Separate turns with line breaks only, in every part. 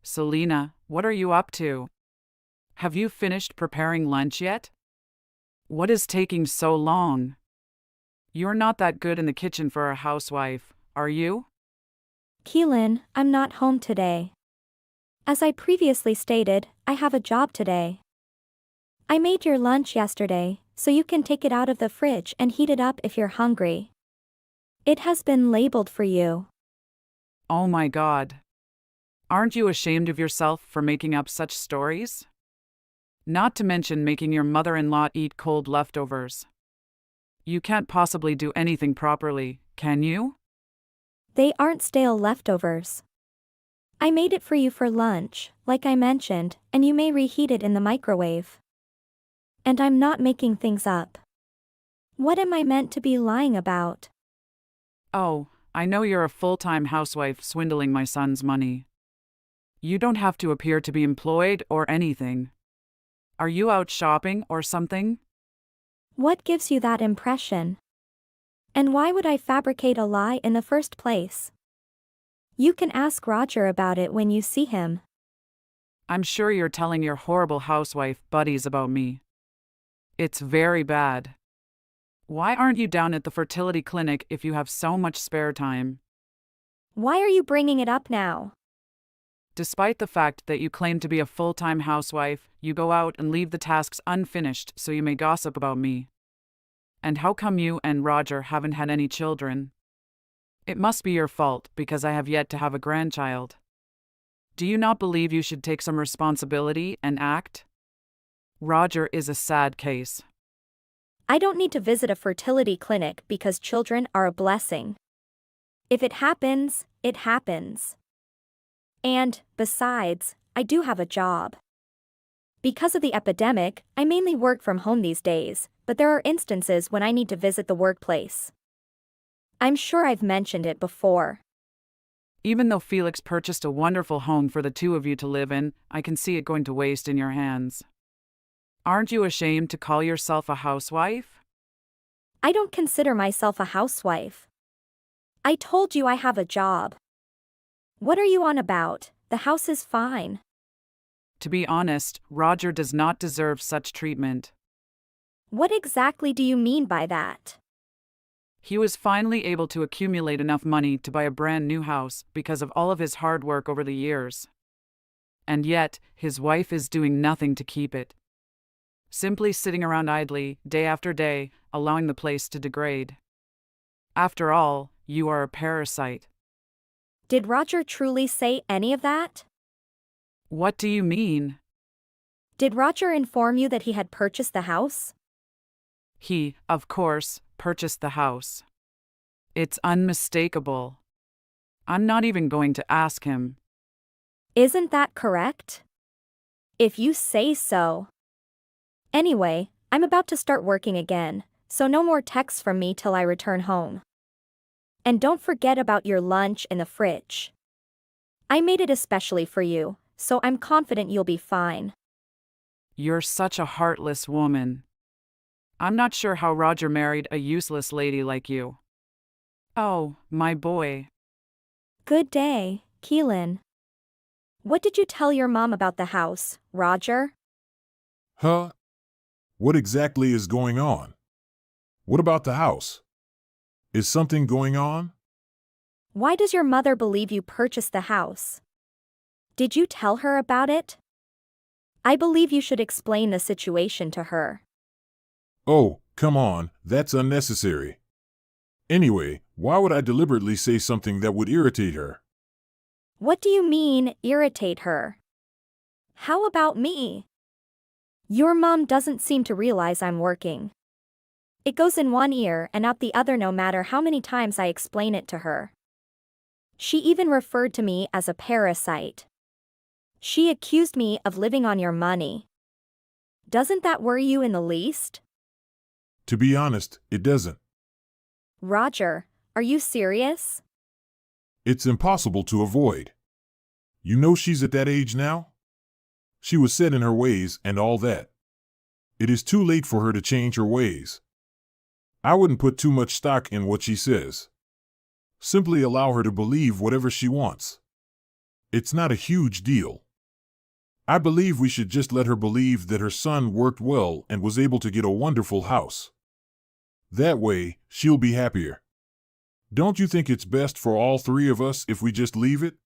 Selena, what are you up to? Have you finished preparing lunch yet? What is taking so long? You're not that good in the kitchen for a housewife, are you?
Keelan, I'm not home today. As I previously stated, I have a job today. I made your lunch yesterday, so you can take it out of the fridge and heat it up if you're hungry. It has been labeled for you.
Oh my God. Aren't you ashamed of yourself for making up such stories? Not to mention making your mother-in-law eat cold leftovers. You can't possibly do anything properly, can you?
They aren't stale leftovers. I made it for you for lunch, like I mentioned, and you may reheat it in the microwave. And I'm not making things up. What am I meant to be lying about?
Oh, I know you're a full-time housewife swindling my son's money. You don't have to appear to be employed or anything. Are you out shopping or something?
What gives you that impression? And why would I fabricate a lie in the first place? You can ask Roger about it when you see him.
I'm sure you're telling your horrible housewife buddies about me. It's very bad. Why aren't you down at the fertility clinic if you have so much spare time?
Why are you bringing it up now?
Despite the fact that you claim to be a full-time housewife, you go out and leave the tasks unfinished so you may gossip about me. And how come you and Roger haven't had any children? It must be your fault because I have yet to have a grandchild. Do you not believe you should take some responsibility and act? Roger is a sad case.
I don't need to visit a fertility clinic because children are a blessing. If it happens, it happens. And, besides, I do have a job. Because of the epidemic, I mainly work from home these days, but there are instances when I need to visit the workplace. I'm sure I've mentioned it before.
Even though Felix purchased a wonderful home for the two of you to live in, I can see it going to waste in your hands. Aren't you ashamed to call yourself a housewife?
I don't consider myself a housewife. I told you I have a job. What are you on about? The house is fine.
To be honest, Roger does not deserve such treatment.
What exactly do you mean by that?
He was finally able to accumulate enough money to buy a brand new house because of all of his hard work over the years. And yet, his wife is doing nothing to keep it. Simply sitting around idly, day after day, allowing the place to degrade. After all, you are a parasite.
Did Roger truly say any of that?
What do you mean?
Did Roger inform you that he had purchased the house?
He, of course, purchased the house. It's unmistakable. I'm not even going to ask him.
Isn't that correct? If you say so. Anyway, I'm about to start working again, so no more texts from me till I return home. And don't forget about your lunch in the fridge. I made it especially for you, so I'm confident you'll be fine.
You're such a heartless woman. I'm not sure how Roger married a useless lady like you. Oh, my boy.
Good day, Keelan. What did you tell your mom about the house, Roger?
Huh? What exactly is going on? What about the house? Is something going on?
Why does your mother believe you purchased the house? Did you tell her about it? I believe you should explain the situation to her.
Oh, come on, that's unnecessary. Anyway, why would I deliberately say something that would irritate her?
What do you mean, irritate her? How about me? Your mom doesn't seem to realize I'm working. It goes in one ear and out the other no matter how many times I explain it to her. She even referred to me as a parasite. She accused me of living on your money. Doesn't that worry you in the least?
To be honest, it doesn't.
Roger, are you serious?
It's impossible to avoid. You know she's at that age now? She was set in her ways and all that. It is too late for her to change her ways. I wouldn't put too much stock in what she says. Simply allow her to believe whatever she wants. It's not a huge deal. I believe we should just let her believe that her son worked well and was able to get a wonderful house. That way, she'll be happier. Don't you think it's best for all three of us if we just leave it?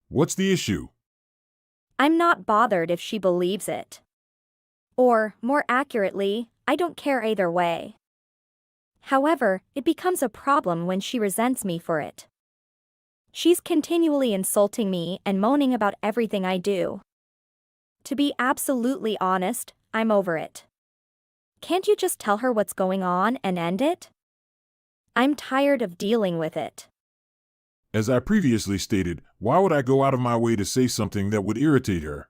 What's the issue?
I'm not bothered if she believes it. Or, more accurately, I don't care either way. However, it becomes a problem when she resents me for it. She's continually insulting me and moaning about everything I do. To be absolutely honest, I'm over it. Can't you just tell her what's going on and end it? I'm tired of dealing with it.
As I previously stated, why would I go out of my way to say something that would irritate her?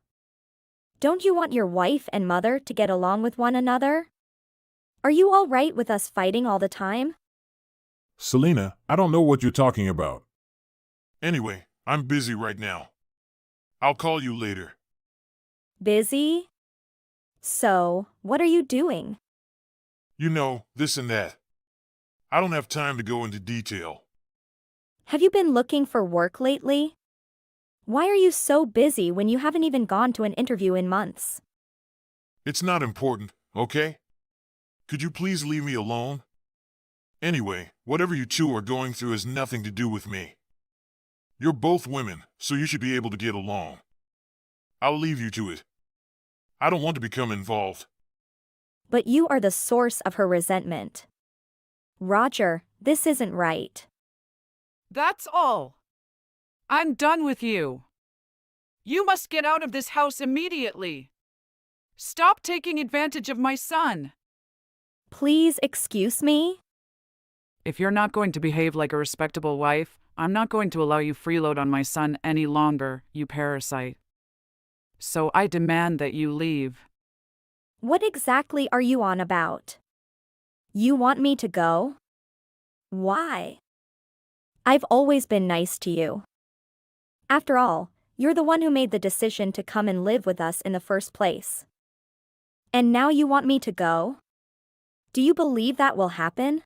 Don't you want your wife and mother to get along with one another? Are you all right with us fighting all the time?
Selena, I don't know what you're talking about. Anyway, I'm busy right now. I'll call you later.
Busy? So, what are you doing?
You know, this and that. I don't have time to go into detail.
Have you been looking for work lately? Why are you so busy when you haven't even gone to an interview in months?
It's not important, okay? Could you please leave me alone? Anyway, whatever you two are going through has nothing to do with me. You're both women, so you should be able to get along. I'll leave you to it. I don't want to become involved.
But you are the source of her resentment. Roger, this isn't right.
That's all. I'm done with you. You must get out of this house immediately. Stop taking advantage of my son.
Please excuse me?
If you're not going to behave like a respectable wife, I'm not going to allow you freeload on my son any longer, you parasite. So I demand that you leave.
What exactly are you on about? You want me to go? Why? I've always been nice to you. After all, you're the one who made the decision to come and live with us in the first place. And now you want me to go? Do you believe that will happen?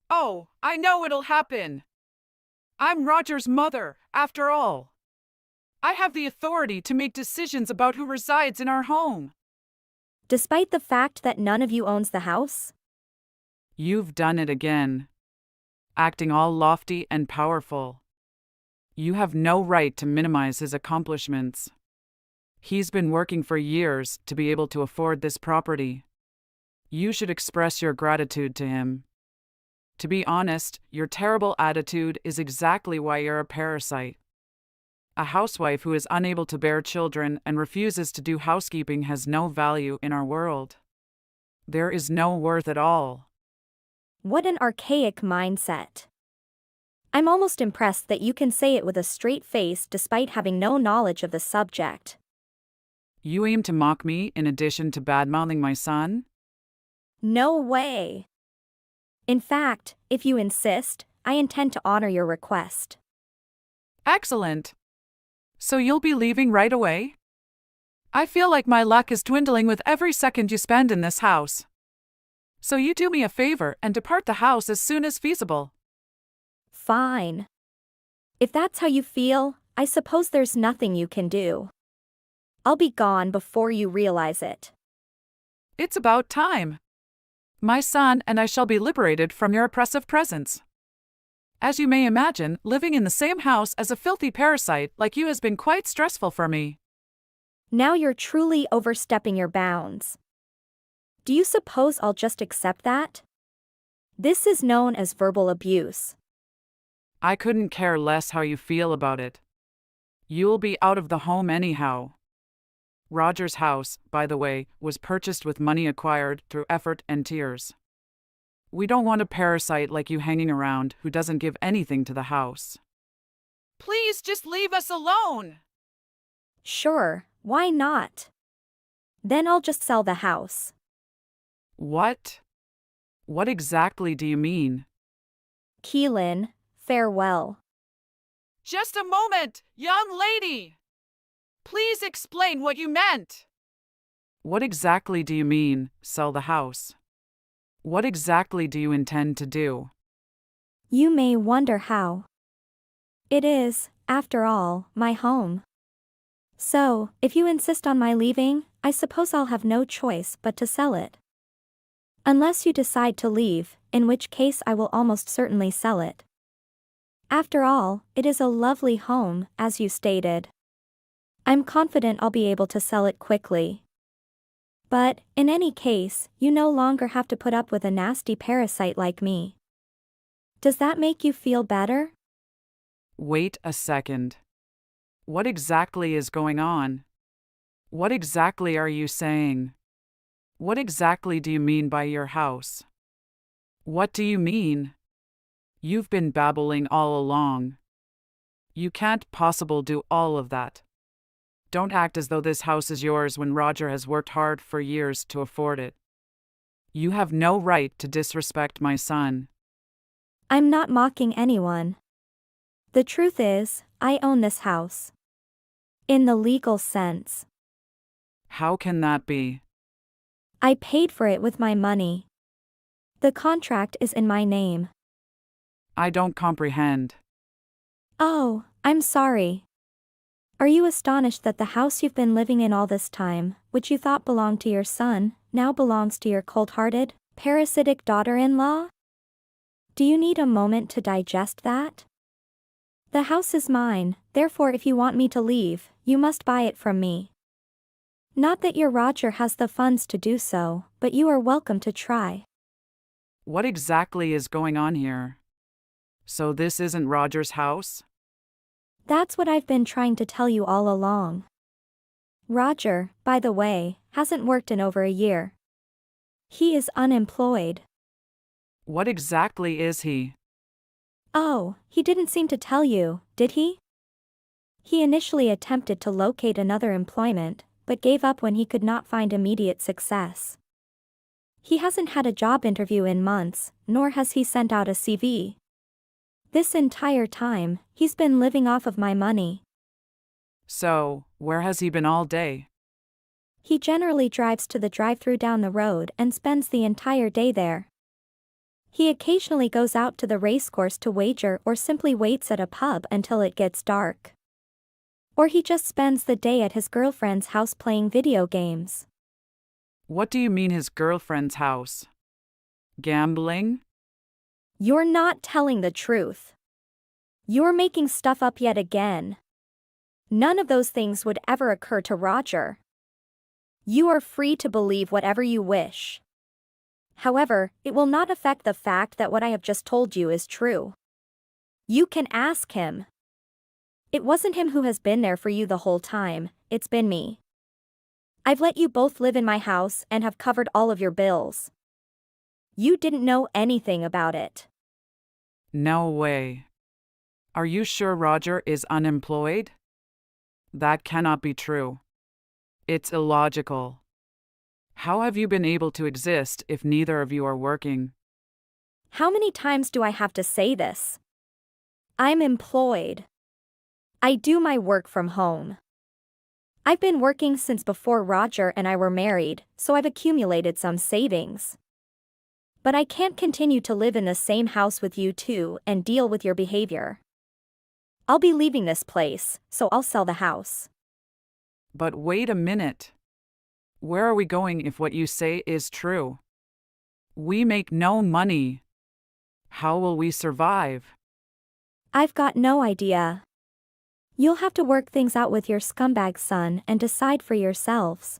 Oh, I know it'll happen. I'm Roger's mother, after all. I have the authority to make decisions about who resides in our home.
Despite the fact that none of you owns the house?
You've done it again. Acting all lofty and powerful. You have no right to minimize his accomplishments. He's been working for years to be able to afford this property. You should express your gratitude to him. To be honest, your terrible attitude is exactly why you're a parasite. A housewife who is unable to bear children and refuses to do housekeeping has no value in our world. There is no worth at all.
What an archaic mindset. I'm almost impressed that you can say it with a straight face despite having no knowledge of the subject.
You aim to mock me in addition to badmouthing my son?
No way. In fact, if you insist, I intend to honor your request.
Excellent. So you'll be leaving right away? I feel like my luck is dwindling with every second you spend in this house. So you do me a favor and depart the house as soon as feasible.
Fine. If that's how you feel, I suppose there's nothing you can do. I'll be gone before you realize it.
It's about time. My son and I shall be liberated from your oppressive presence. As you may imagine, living in the same house as a filthy parasite like you has been quite stressful for me.
Now you're truly overstepping your bounds. Do you suppose I'll just accept that? This is known as verbal abuse.
I couldn't care less how you feel about it. You'll be out of the home anyhow. Roger's house, by the way, was purchased with money acquired through effort and tears. We don't want a parasite like you hanging around who doesn't give anything to the house. Please just leave us alone.
Sure, why not? Then I'll just sell the house.
What? What exactly do you mean?
Keelan, farewell.
Just a moment, young lady. Please explain what you meant. What exactly do you mean, sell the house? What exactly do you intend to do?
You may wonder how. It is, after all, my home. So, if you insist on my leaving, I suppose I'll have no choice but to sell it. Unless you decide to leave, in which case I will almost certainly sell it. After all, it is a lovely home, as you stated. I'm confident I'll be able to sell it quickly. But, in any case, you no longer have to put up with a nasty parasite like me. Does that make you feel better?
Wait a second. What exactly is going on? What exactly are you saying? What exactly do you mean by your house? What do you mean? You've been babbling all along. You can't possibly do all of that. Don't act as though this house is yours when Roger has worked hard for years to afford it. You have no right to disrespect my son.
I'm not mocking anyone. The truth is, I own this house. In the legal sense.
How can that be?
I paid for it with my money. The contract is in my name.
I don't comprehend.
Oh, I'm sorry. Are you astonished that the house you've been living in all this time, which you thought belonged to your son, now belongs to your cold-hearted, parasitic daughter-in-law? Do you need a moment to digest that? The house is mine, therefore if you want me to leave, you must buy it from me. Not that your Roger has the funds to do so, but you are welcome to try.
What exactly is going on here? So this isn't Roger's house?
That's what I've been trying to tell you all along. Roger, by the way, hasn't worked in over a year. He is unemployed.
What exactly is he?
Oh, he didn't seem to tell you, did he? He initially attempted to locate another employment, but gave up when he could not find immediate success. He hasn't had a job interview in months, nor has he sent out a CV. This entire time, he's been living off of my money.
So, where has he been all day?
He generally drives to the drive-thru down the road and spends the entire day there. He occasionally goes out to the racecourse to wager or simply waits at a pub until it gets dark. Or he just spends the day at his girlfriend's house playing video games.
What do you mean his girlfriend's house? Gambling?
You're not telling the truth. You're making stuff up yet again. None of those things would ever occur to Roger. You are free to believe whatever you wish. However, it will not affect the fact that what I have just told you is true. You can ask him. It wasn't him who has been there for you the whole time, it's been me. I've let you both live in my house and have covered all of your bills. You didn't know anything about it.
No way. Are you sure Roger is unemployed? That cannot be true. It's illogical. How have you been able to exist if neither of you are working?
How many times do I have to say this? I'm employed. I do my work from home. I've been working since before Roger and I were married, so I've accumulated some savings. But I can't continue to live in the same house with you two and deal with your behavior. I'll be leaving this place, so I'll sell the house.
But wait a minute. Where are we going if what you say is true? We make no money. How will we survive?
I've got no idea. You'll have to work things out with your scumbag son and decide for yourselves.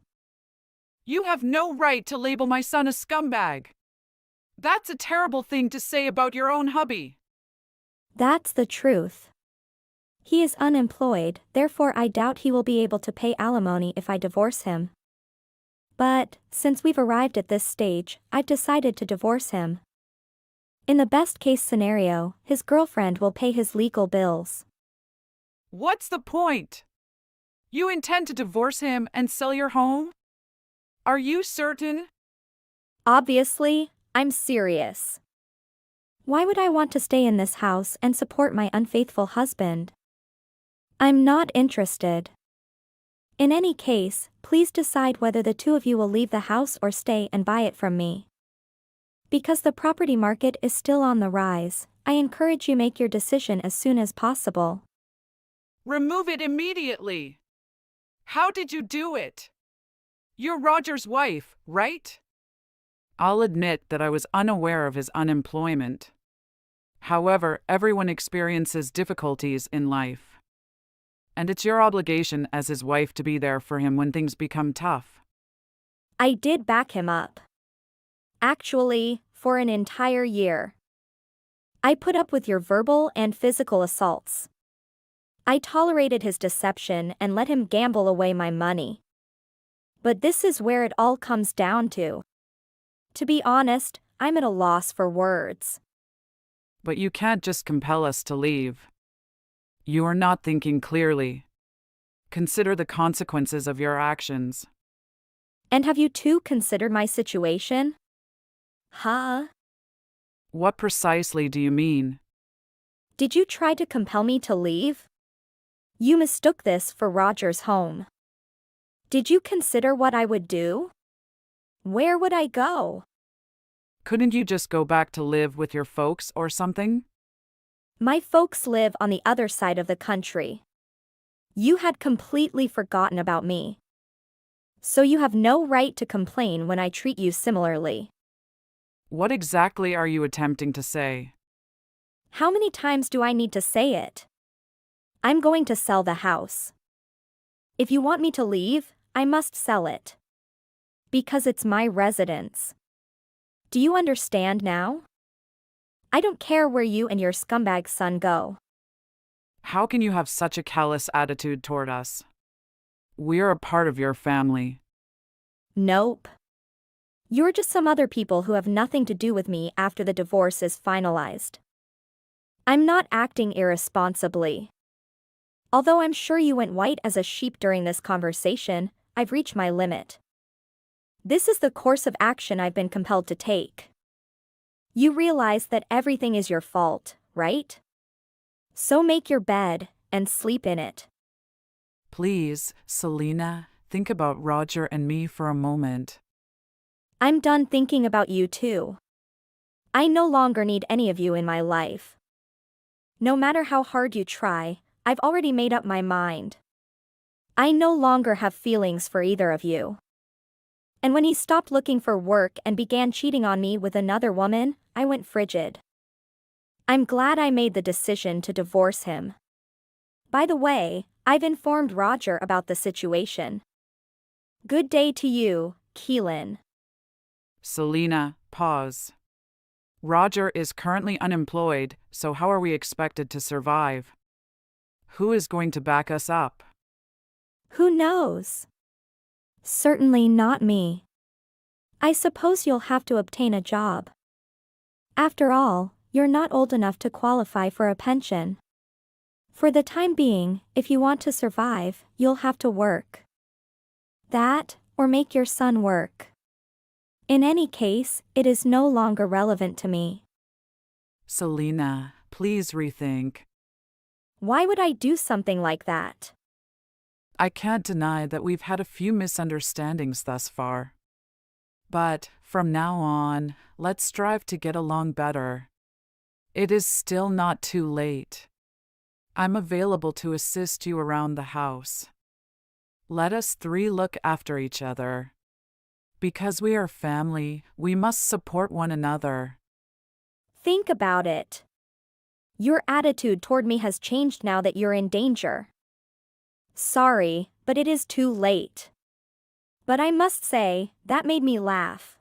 You have no right to label my son a scumbag. That's a terrible thing to say about your own hubby.
That's the truth. He is unemployed, therefore I doubt he will be able to pay alimony if I divorce him. But, since we've arrived at this stage, I've decided to divorce him. In the best-case scenario, his girlfriend will pay his legal bills.
What's the point? You intend to divorce him and sell your home? Are you certain?
Obviously, I'm serious. Why would I want to stay in this house and support my unfaithful husband? I'm not interested. In any case, please decide whether the two of you will leave the house or stay and buy it from me. Because the property market is still on the rise, I encourage you make your decision as soon as possible.
Remove it immediately. How did you do it? You're Roger's wife, right? I'll admit that I was unaware of his unemployment. However, everyone experiences difficulties in life. And it's your obligation as his wife to be there for him when things become tough.
I did back him up. Actually, for an entire year. I put up with your verbal and physical assaults. I tolerated his deception and let him gamble away my money. But this is where it all comes down to. To be honest, I'm at a loss for words.
But you can't just compel us to leave. You are not thinking clearly. Consider the consequences of your actions.
And have you too considered my situation? Huh?
What precisely do you mean?
Did you try to compel me to leave? You mistook this for Roger's home. Did you consider what I would do? Where would I go?
Couldn't you just go back to live with your folks or something?
My folks live on the other side of the country. You had completely forgotten about me. So you have no right to complain when I treat you similarly.
What exactly are you attempting to say?
How many times do I need to say it? I'm going to sell the house. If you want me to leave, I must sell it. Because it's my residence. Do you understand now? I don't care where you and your scumbag son go.
How can you have such a callous attitude toward us? We're a part of your family.
Nope. You're just some other people who have nothing to do with me after the divorce is finalized. I'm not acting irresponsibly. Although I'm sure you went white as a sheep during this conversation, I've reached my limit. This is the course of action I've been compelled to take. You realize that everything is your fault, right? So make your bed and sleep in it.
Please, Selena, think about Roger and me for a moment.
I'm done thinking about you too. I no longer need any of you in my life. No matter how hard you try, I've already made up my mind. I no longer have feelings for either of you. And when he stopped looking for work and began cheating on me with another woman, I went frigid. I'm glad I made the decision to divorce him. By the way, I've informed Roger about the situation. Good day to you, Keelan.
Selena, pause. Roger is currently unemployed, so how are we expected to survive? Who is going to back us up?
Who knows? Certainly not me. I suppose you'll have to obtain a job. After all, you're not old enough to qualify for a pension. For the time being, if you want to survive, you'll have to work. That, or make your son work. In any case, it is no longer relevant to me.
Selena, please rethink.
Why would I do something like that?
I can't deny that we've had a few misunderstandings thus far. But, from now on, let's strive to get along better. It is still not too late. I'm available to assist you around the house. Let us three look after each other. Because we are family, we must support one another.
Think about it. Your attitude toward me has changed now that you're in danger. Sorry, but it is too late. But I must say, that made me laugh.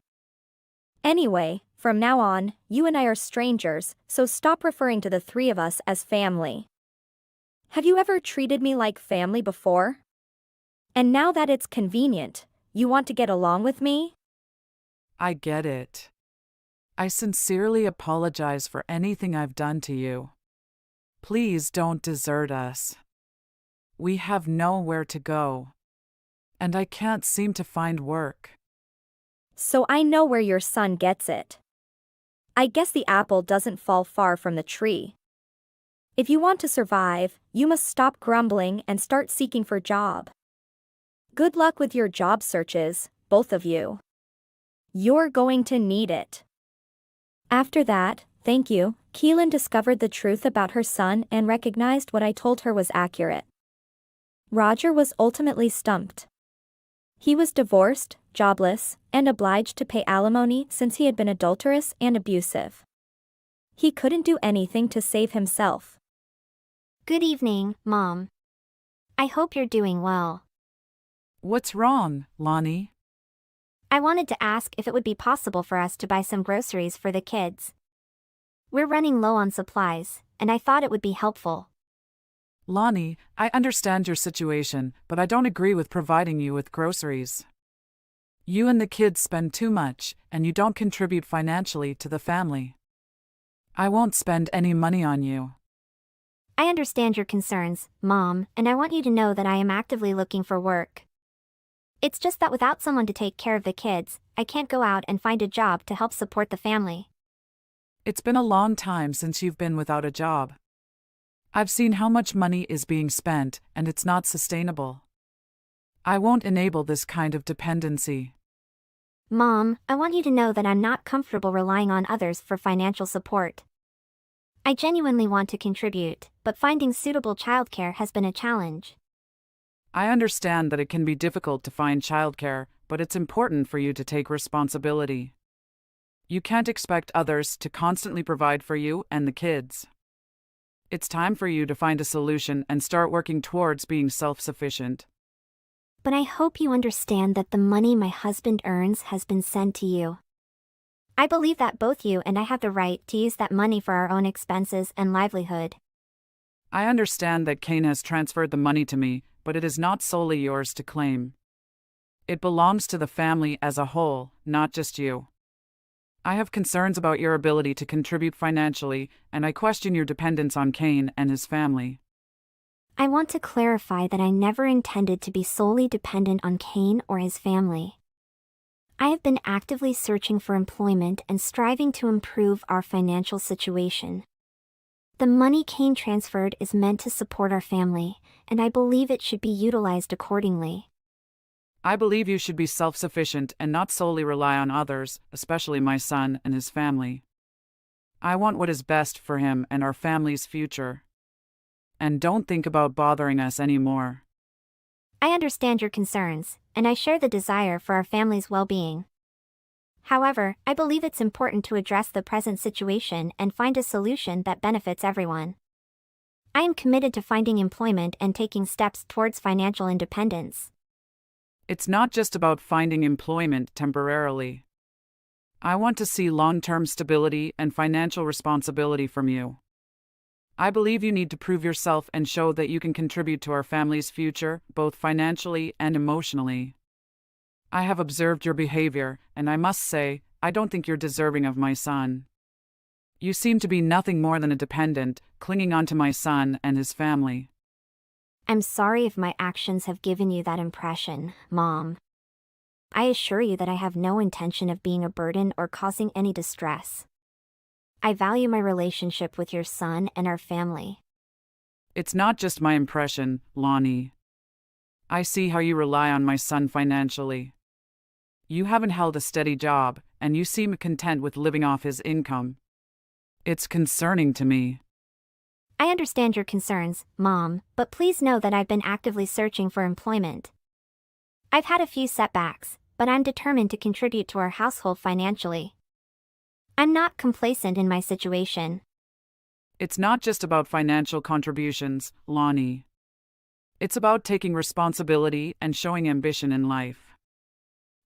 Anyway, from now on, you and I are strangers, so stop referring to the three of us as family. Have you ever treated me like family before? And now that it's convenient, you want to get along with me?
I get it. I sincerely apologize for anything I've done to you. Please don't desert us. We have nowhere to go. And I can't seem to find work.
So I know where your son gets it. I guess the apple doesn't fall far from the tree. If you want to survive, you must stop grumbling and start seeking for a job. Good luck with your job searches, both of you. You're going to need it. After that, thank you, Keelan discovered the truth about her son and recognized what I told her was accurate. Roger was ultimately stumped. He was divorced, jobless, and obliged to pay alimony since he had been adulterous and abusive. He couldn't do anything to save himself.
Good evening, Mom. I hope you're doing well.
What's wrong, Lonnie?
I wanted to ask if it would be possible for us to buy some groceries for the kids. We're running low on supplies, and I thought it would be helpful.
Lonnie, I understand your situation, but I don't agree with providing you with groceries. You and the kids spend too much, and you don't contribute financially to the family. I won't spend any money on you.
I understand your concerns, Mom, and I want you to know that I am actively looking for work. It's just that without someone to take care of the kids, I can't go out and find a job to help support the family.
It's been a long time since you've been without a job. I've seen how much money is being spent, and it's not sustainable. I won't enable this kind of dependency.
Mom, I want you to know that I'm not comfortable relying on others for financial support. I genuinely want to contribute, but finding suitable childcare has been a challenge.
I understand that it can be difficult to find childcare, but it's important for you to take responsibility. You can't expect others to constantly provide for you and the kids. It's time for you to find a solution and start working towards being self-sufficient.
But I hope you understand that the money my husband earns has been sent to you. I believe that both you and I have the right to use that money for our own expenses and livelihood.
I understand that Kane has transferred the money to me, but it is not solely yours to claim. It belongs to the family as a whole, not just you. I have concerns about your ability to contribute financially, and I question your dependence on Kane and his family.
I want to clarify that I never intended to be solely dependent on Kane or his family. I have been actively searching for employment and striving to improve our financial situation. The money Kane transferred is meant to support our family, and I believe it should be utilized accordingly.
I believe you should be self-sufficient and not solely rely on others, especially my son and his family. I want what is best for him and our family's future. And don't think about bothering us anymore.
I understand your concerns, and I share the desire for our family's well-being. However, I believe it's important to address the present situation and find a solution that benefits everyone. I am committed to finding employment and taking steps towards financial independence.
It's not just about finding employment temporarily. I want to see long-term stability and financial responsibility from you. I believe you need to prove yourself and show that you can contribute to our family's future, both financially and emotionally. I have observed your behavior, and I must say, I don't think you're deserving of my son. You seem to be nothing more than a dependent, clinging onto my son and his family.
I'm sorry if my actions have given you that impression, Mom. I assure you that I have no intention of being a burden or causing any distress. I value my relationship with your son and our family.
It's not just my impression, Lonnie. I see how you rely on my son financially. You haven't held a steady job, and you seem content with living off his income. It's concerning to me.
I understand your concerns, Mom, but please know that I've been actively searching for employment. I've had a few setbacks, but I'm determined to contribute to our household financially. I'm not complacent in my situation.
It's not just about financial contributions, Lonnie. It's about taking responsibility and showing ambition in life.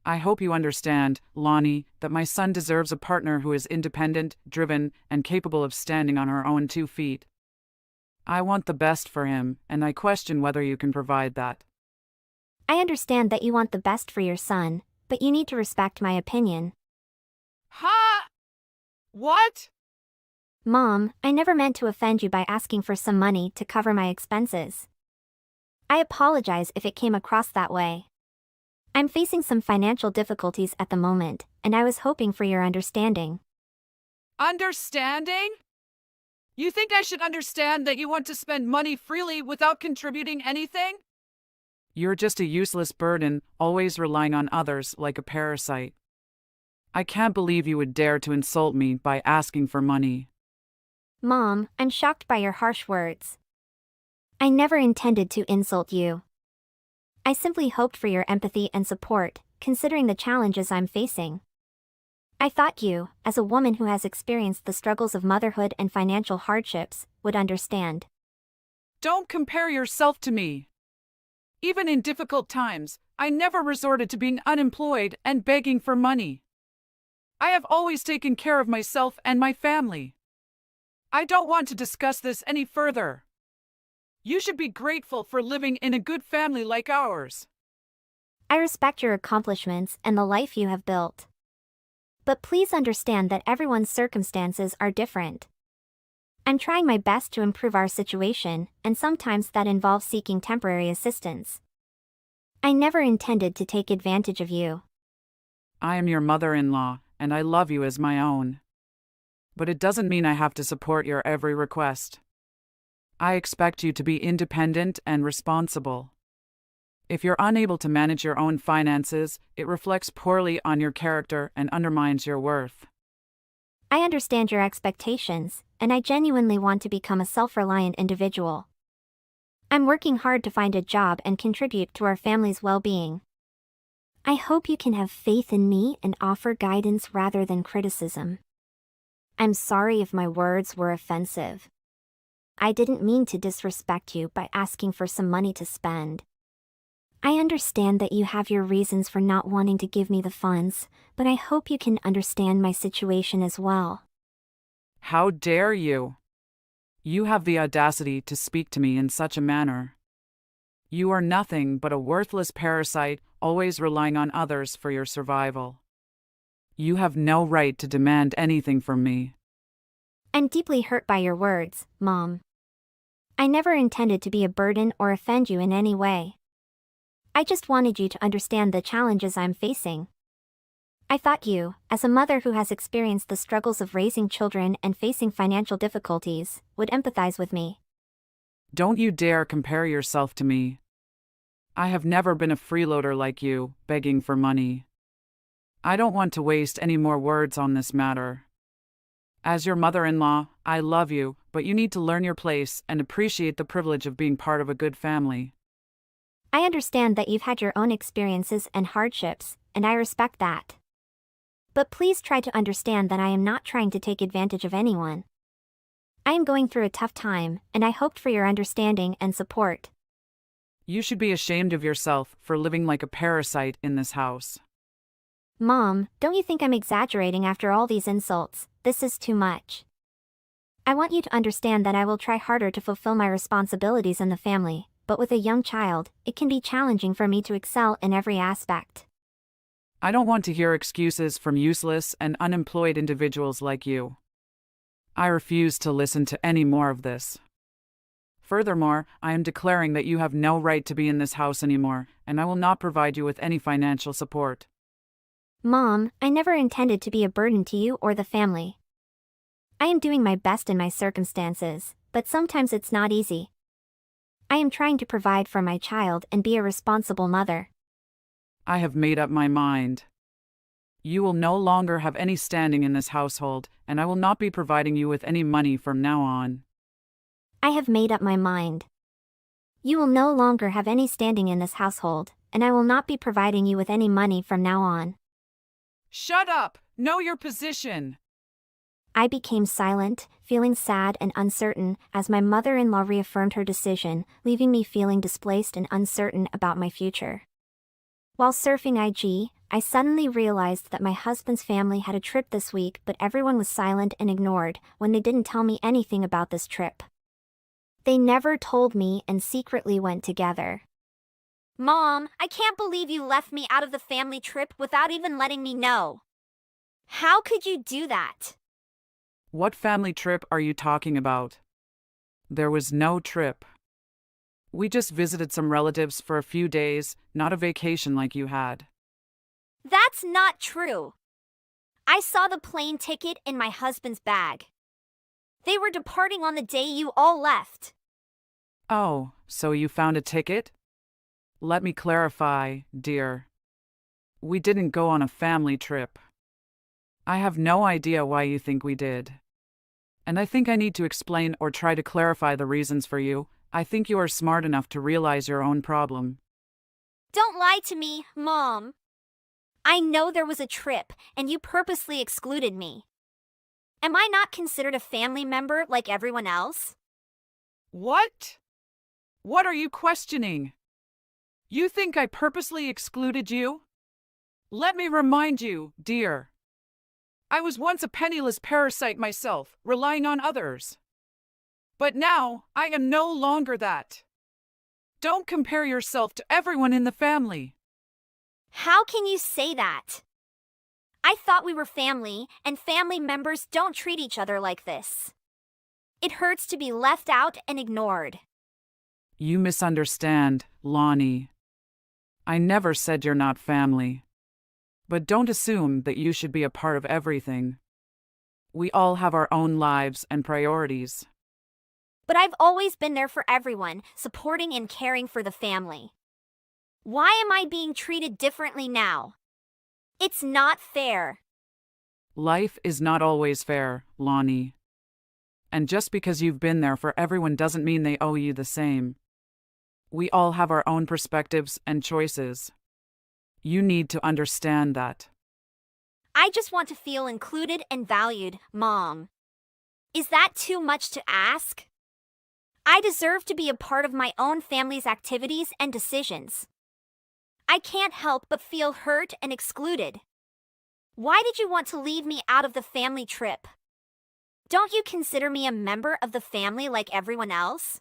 I hope you understand, Lonnie, that my son deserves a partner who is independent, driven, and capable of standing on her own 2 feet. I want the best for him, and I question whether you can provide that.
I understand that you want the best for your son, but you need to respect my opinion.
Ha! What?
Mom, I never meant to offend you by asking for some money to cover my expenses. I apologize if it came across that way. I'm facing some financial difficulties at the moment, and I was hoping for your understanding.
Understanding? You think I should understand that you want to spend money freely without contributing anything? You're just a useless burden, always relying on others like a parasite. I can't believe you would dare to insult me by asking for money.
Mom, I'm shocked by your harsh words. I never intended to insult you. I simply hoped for your empathy and support, considering the challenges I'm facing. I thought you, as a woman who has experienced the struggles of motherhood and financial hardships, would understand.
Don't compare yourself to me. Even in difficult times, I never resorted to being unemployed and begging for money. I have always taken care of myself and my family. I don't want to discuss this any further. You should be grateful for living in a good family like ours.
I respect your accomplishments and the life you have built. But please understand that everyone's circumstances are different. I'm trying my best to improve our situation, and sometimes that involves seeking temporary assistance. I never intended to take advantage of you.
I am your mother-in-law, and I love you as my own. But it doesn't mean I have to support your every request. I expect you to be independent and responsible. If you're unable to manage your own finances, it reflects poorly on your character and undermines your worth.
I understand your expectations, and I genuinely want to become a self-reliant individual. I'm working hard to find a job and contribute to our family's well-being. I hope you can have faith in me and offer guidance rather than criticism. I'm sorry if my words were offensive. I didn't mean to disrespect you by asking for some money to spend. I understand that you have your reasons for not wanting to give me the funds, but I hope you can understand my situation as well.
How dare you? You have the audacity to speak to me in such a manner. You are nothing but a worthless parasite, always relying on others for your survival. You have no right to demand anything from me.
I'm deeply hurt by your words, Mom. I never intended to be a burden or offend you in any way. I just wanted you to understand the challenges I'm facing. I thought you, as a mother who has experienced the struggles of raising children and facing financial difficulties, would empathize with me.
Don't you dare compare yourself to me. I have never been a freeloader like you, begging for money. I don't want to waste any more words on this matter. As your mother-in-law, I love you, but you need to learn your place and appreciate the privilege of being part of a good family.
I understand that you've had your own experiences and hardships, and I respect that. But please try to understand that I am not trying to take advantage of anyone. I am going through a tough time, and I hoped for your understanding and support.
You should be ashamed of yourself for living like a parasite in this house.
Mom, don't you think I'm exaggerating after all these insults? This is too much. I want you to understand that I will try harder to fulfill my responsibilities in the family, but with a young child, it can be challenging for me to excel in every aspect.
I don't want to hear excuses from useless and unemployed individuals like you. I refuse to listen to any more of this. Furthermore, I am declaring that you have no right to be in this house anymore, and I will not provide you with any financial support.
Mom, I never intended to be a burden to you or the family. I am doing my best in my circumstances, but sometimes it's not easy. I am trying to provide for my child and be a responsible mother.
I have made up my mind. You will no longer have any standing in this household, and I will not be providing you with any money from now on.
I have made up my mind. You will no longer have any standing in this household, and I will not be providing you with any money from now on.
Shut up! Know your position!
I became silent, feeling sad and uncertain, as my mother-in-law reaffirmed her decision, leaving me feeling displaced and uncertain about my future. While surfing IG, I suddenly realized that my husband's family had a trip this week, but everyone was silent and ignored when they didn't tell me anything about this trip. They never told me and secretly went together. Mom, I can't believe you left me out of the family trip without even letting me know. How could you do that?
What family trip are you talking about? There was no trip. We just visited some relatives for a few days, not a vacation like you had.
That's not true. I saw the plane ticket in my husband's bag. They were departing on the day you all left.
Oh, so you found a ticket? Let me clarify, dear. We didn't go on a family trip. I have no idea why you think we did. And I think I need to explain or try to clarify the reasons for you. I think you are smart enough to realize your own problem.
Don't lie to me, Mom. I know there was a trip, and you purposely excluded me. Am I not considered a family member like everyone else?
What? What are you questioning? You think I purposely excluded you? Let me remind you, dear. I was once a penniless parasite myself, relying on others. But now, I am no longer that. Don't compare yourself to everyone in the family.
How can you say that? I thought we were family, and family members don't treat each other like this. It hurts to be left out and ignored.
You misunderstand, Lonnie. I never said you're not family. But don't assume that you should be a part of everything. We all have our own lives and priorities.
But I've always been there for everyone, supporting and caring for the family. Why am I being treated differently now? It's not fair.
Life is not always fair, Lonnie. And just because you've been there for everyone doesn't mean they owe you the same. We all have our own perspectives and choices. You need to understand that.
I just want to feel included and valued, Mom. Is that too much to ask? I deserve to be a part of my own family's activities and decisions. I can't help but feel hurt and excluded. Why did you want to leave me out of the family trip? Don't you consider me a member of the family like everyone else?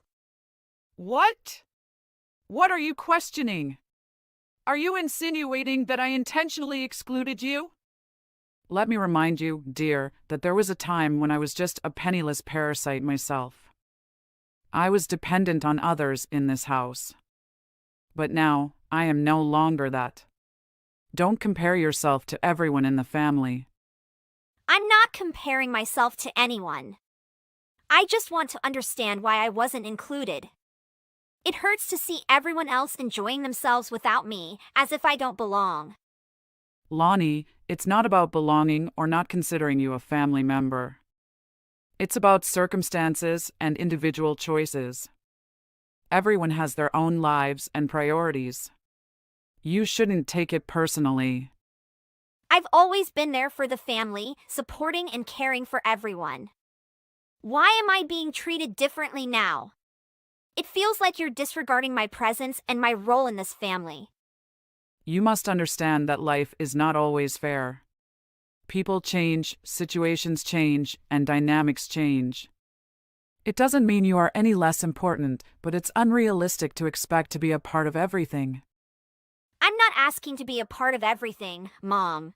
What? What are you questioning? Are you insinuating that I intentionally excluded you? Let me remind you, dear, that there was a time when I was just a penniless parasite myself. I was dependent on others in this house. But now, I am no longer that. Don't compare yourself to everyone in the family.
I'm not comparing myself to anyone. I just want to understand why I wasn't included. It hurts to see everyone else enjoying themselves without me, as if I don't belong.
Lonnie, it's not about belonging or not considering you a family member. It's about circumstances and individual choices. Everyone has their own lives and priorities. You shouldn't take it personally.
I've always been there for the family, supporting and caring for everyone. Why am I being treated differently now? It feels like you're disregarding my presence and my role in this family.
You must understand that life is not always fair. People change, situations change, and dynamics change. It doesn't mean you are any less important, but it's unrealistic to expect to be a part of everything.
I'm not asking to be a part of everything, Mom.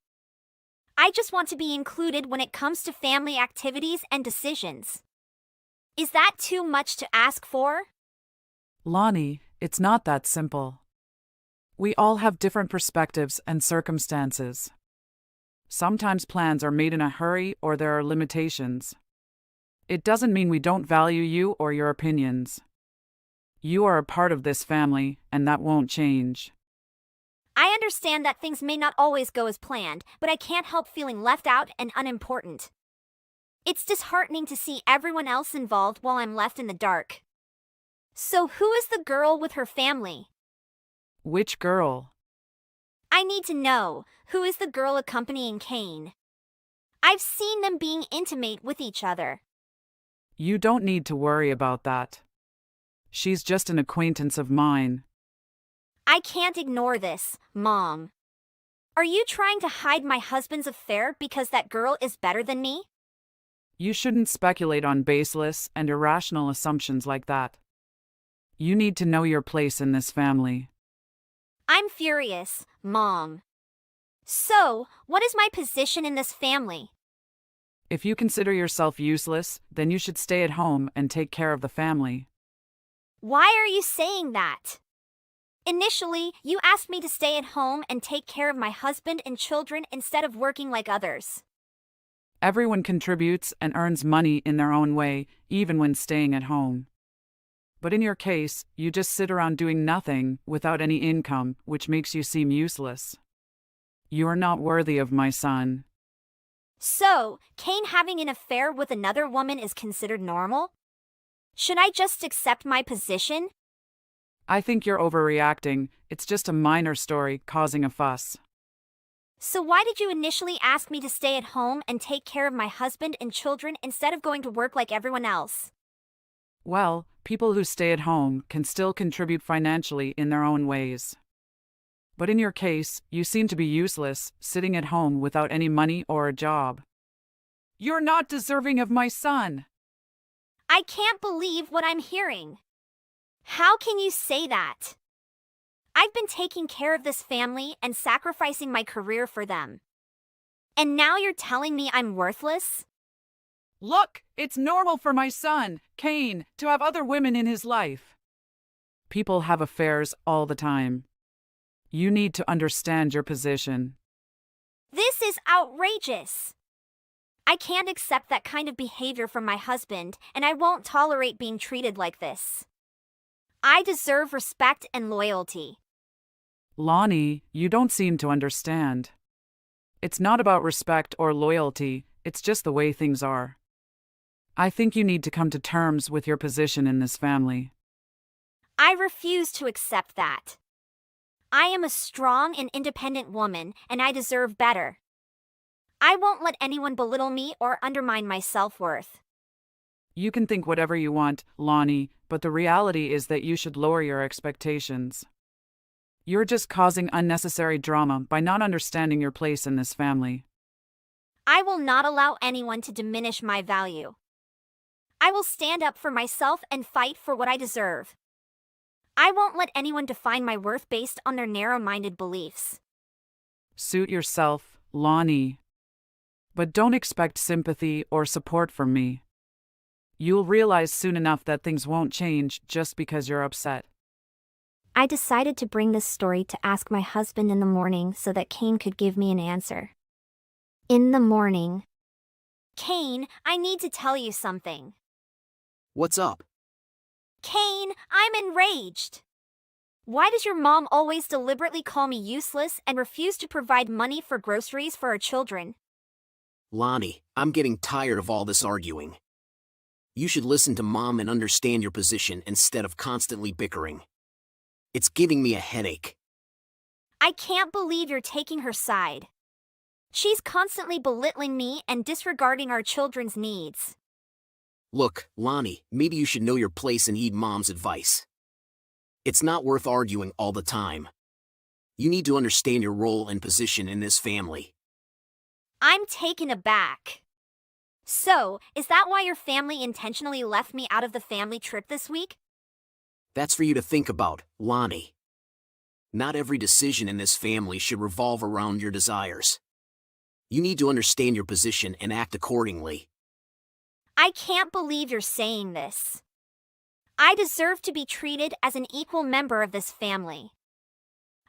I just want to be included when it comes to family activities and decisions. Is that too much to ask for?
Lonnie, it's not that simple. We all have different perspectives and circumstances. Sometimes plans are made in a hurry or there are limitations. It doesn't mean we don't value you or your opinions. You are a part of this family, and that won't change.
I understand that things may not always go as planned, but I can't help feeling left out and unimportant. It's disheartening to see everyone else involved while I'm left in the dark. So who is the girl with her family?
Which girl?
I need to know, who is the girl accompanying Kane? I've seen them being intimate with each other.
You don't need to worry about that. She's just an acquaintance of mine.
I can't ignore this, Mom. Are you trying to hide my husband's affair because that girl is better than me?
You shouldn't speculate on baseless and irrational assumptions like that. You need to know your place in this family.
I'm furious, Mom. So, what is my position in this family?
If you consider yourself useless, then you should stay at home and take care of the family.
Why are you saying that? Initially, you asked me to stay at home and take care of my husband and children instead of working like others.
Everyone contributes and earns money in their own way, even when staying at home. But in your case, you just sit around doing nothing without any income, which makes you seem useless. You are not worthy of my son.
So, Kane having an affair with another woman is considered normal? Should I just accept my position?
I think you're overreacting. It's just a minor story causing a fuss.
So why did you initially ask me to stay at home and take care of my husband and children instead of going to work like everyone else?
Well, people who stay at home can still contribute financially in their own ways. But in your case, you seem to be useless, sitting at home without any money or a job. You're not deserving of my son.
I can't believe what I'm hearing. How can you say that? I've been taking care of this family and sacrificing my career for them. And now you're telling me I'm worthless?
Look, it's normal for my son, Cain, to have other women in his life. People have affairs all the time. You need to understand your position.
This is outrageous. I can't accept that kind of behavior from my husband, and I won't tolerate being treated like this. I deserve respect and loyalty.
Lonnie, you don't seem to understand. It's not about respect or loyalty, it's just the way things are. I think you need to come to terms with your position in this family.
I refuse to accept that. I am a strong and independent woman, and I deserve better. I won't let anyone belittle me or undermine my self-worth.
You can think whatever you want, Lonnie, but the reality is that you should lower your expectations. You're just causing unnecessary drama by not understanding your place in this family.
I will not allow anyone to diminish my value. I will stand up for myself and fight for what I deserve. I won't let anyone define my worth based on their narrow-minded beliefs.
Suit yourself, Lonnie. But don't expect sympathy or support from me. You'll realize soon enough that things won't change just because you're upset.
I decided to bring this story to ask my husband in the morning so that Cain could give me an answer. In the morning. Cain, I need to tell you something.
What's up?
Cain, I'm enraged. Why does your mom always deliberately call me useless and refuse to provide money for groceries for our children?
Lonnie, I'm getting tired of all this arguing. You should listen to Mom and understand your position instead of constantly bickering. It's giving me a headache.
I can't believe you're taking her side. She's constantly belittling me and disregarding our children's needs.
Look, Lonnie, maybe you should know your place and heed Mom's advice. It's not worth arguing all the time. You need to understand your role and position in this family.
I'm taken aback. So, is that why your family intentionally left me out of the family trip this week?
That's for you to think about, Lonnie. Not every decision in this family should revolve around your desires. You need to understand your position and act accordingly.
I can't believe you're saying this. I deserve to be treated as an equal member of this family.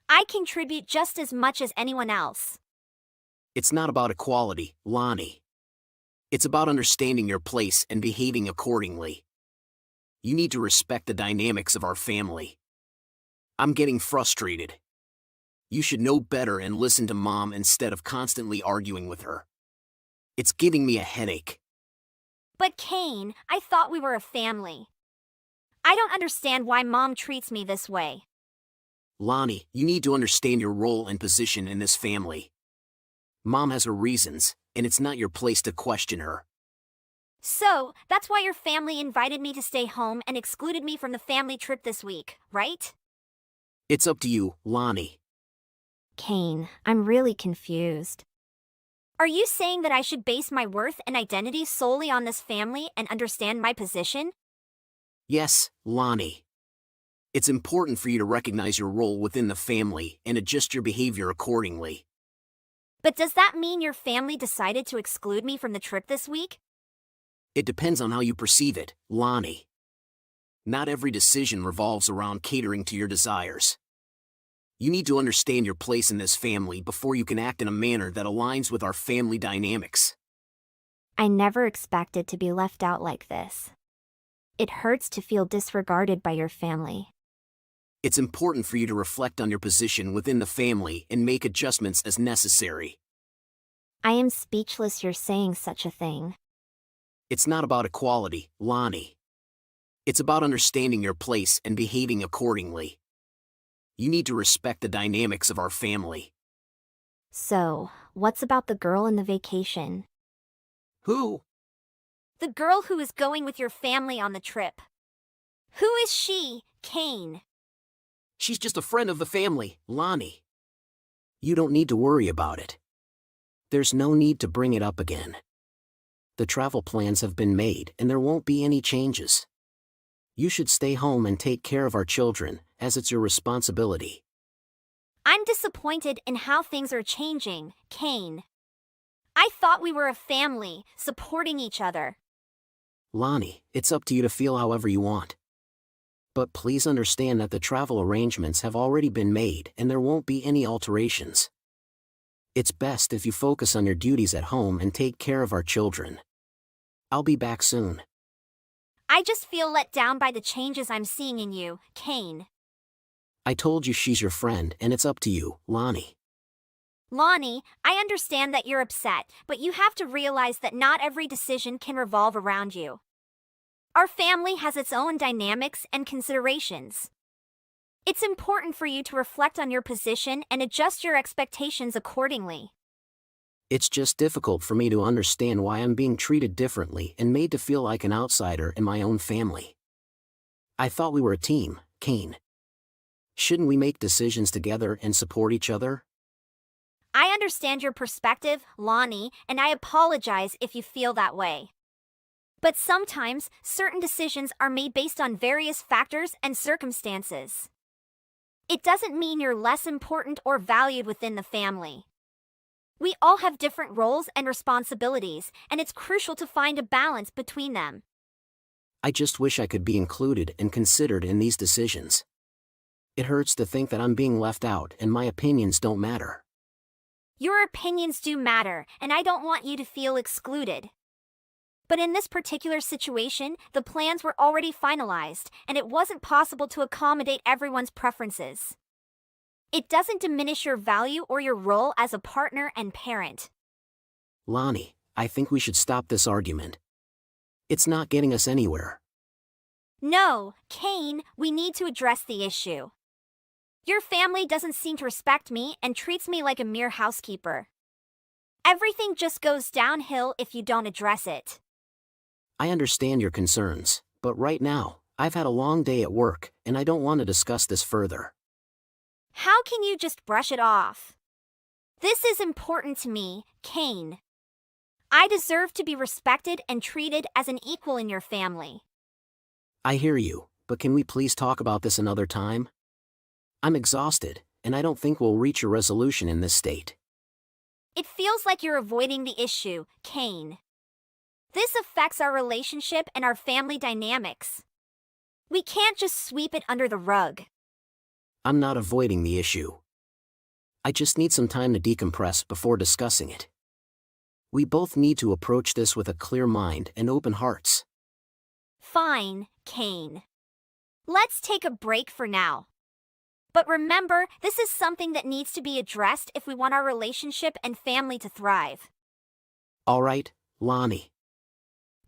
I contribute just as much as anyone else.
It's not about equality, Lonnie. It's about understanding your place and behaving accordingly. You need to respect the dynamics of our family. I'm getting frustrated. You should know better and listen to Mom instead of constantly arguing with her. It's giving me a headache.
But Cain, I thought we were a family. I don't understand why Mom treats me this way.
Lonnie, you need to understand your role and position in this family. Mom has her reasons, and it's not your place to question her.
So, that's why your family invited me to stay home and excluded me from the family trip this week, right?
It's up to you, Lonnie.
Cain, I'm really confused. Are you saying that I should base my worth and identity solely on this family and understand my position?
Yes, Lonnie. It's important for you to recognize your role within the family and adjust your behavior accordingly.
But does that mean your family decided to exclude me from the trip this week?
It depends on how you perceive it, Lonnie. Not every decision revolves around catering to your desires. You need to understand your place in this family before you can act in a manner that aligns with our family dynamics.
I never expected to be left out like this. It hurts to feel disregarded by your family.
It's important for you to reflect on your position within the family and make adjustments as necessary.
I am speechless you're saying such a thing.
It's not about equality, Lonnie. It's about understanding your place and behaving accordingly. You need to respect the dynamics of our family.
So, what's about the girl in the vacation?
Who?
The girl who is going with your family on the trip. Who is she, Kane?
She's just a friend of the family, Lonnie. You don't need to worry about it. There's no need to bring it up again. The travel plans have been made and there won't be any changes. You should stay home and take care of our children, as it's your responsibility.
I'm disappointed in how things are changing, Kane. I thought we were a family, supporting each other.
Lonnie, it's up to you to feel however you want. But please understand that the travel arrangements have already been made and there won't be any alterations. It's best if you focus on your duties at home and take care of our children. I'll be back soon.
I just feel let down by the changes I'm seeing in you, Kane.
I told you she's your friend and it's up to you, Lonnie.
Lonnie, I understand that you're upset, but you have to realize that not every decision can revolve around you. Our family has its own dynamics and considerations. It's important for you to reflect on your position and adjust your expectations accordingly.
It's just difficult for me to understand why I'm being treated differently and made to feel like an outsider in my own family. I thought we were a team, Kane. Shouldn't we make decisions together and support each other?
I understand your perspective, Lonnie, and I apologize if you feel that way. But sometimes, certain decisions are made based on various factors and circumstances. It doesn't mean you're less important or valued within the family. We all have different roles and responsibilities, and it's crucial to find a balance between them.
I just wish I could be included and considered in these decisions. It hurts to think that I'm being left out and my opinions don't matter.
Your opinions do matter, and I don't want you to feel excluded. But in this particular situation, the plans were already finalized, and it wasn't possible to accommodate everyone's preferences. It doesn't diminish your value or your role as a partner and parent.
Lonnie, I think we should stop this argument. It's not getting us anywhere.
No, Kane, we need to address the issue. Your family doesn't seem to respect me and treats me like a mere housekeeper. Everything just goes downhill if you don't address it.
I understand your concerns, but right now, I've had a long day at work, and I don't want to discuss this further.
How can you just brush it off? This is important to me, Kane. I deserve to be respected and treated as an equal in your family.
I hear you, but can we please talk about this another time? I'm exhausted, and I don't think we'll reach a resolution in this state.
It feels like you're avoiding the issue, Kane. This affects our relationship and our family dynamics. We can't just sweep it under the rug.
I'm not avoiding the issue. I just need some time to decompress before discussing it. We both need to approach this with a clear mind and open hearts.
Fine, Kane. Let's take a break for now. But remember, this is something that needs to be addressed if we want our relationship and family to thrive.
All right, Lonnie.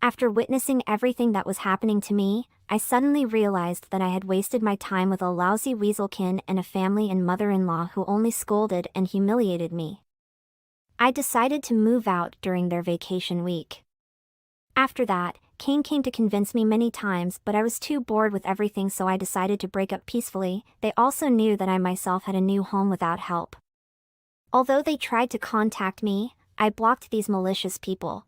After witnessing everything that was happening to me, I suddenly realized that I had wasted my time with a lousy weaselkin and a family and mother-in-law who only scolded and humiliated me. I decided to move out during their vacation week. After that, Kane came to convince me many times, but I was too bored with everything, so I decided to break up peacefully. They also knew that I myself had a new home without help. Although they tried to contact me, I blocked these malicious people.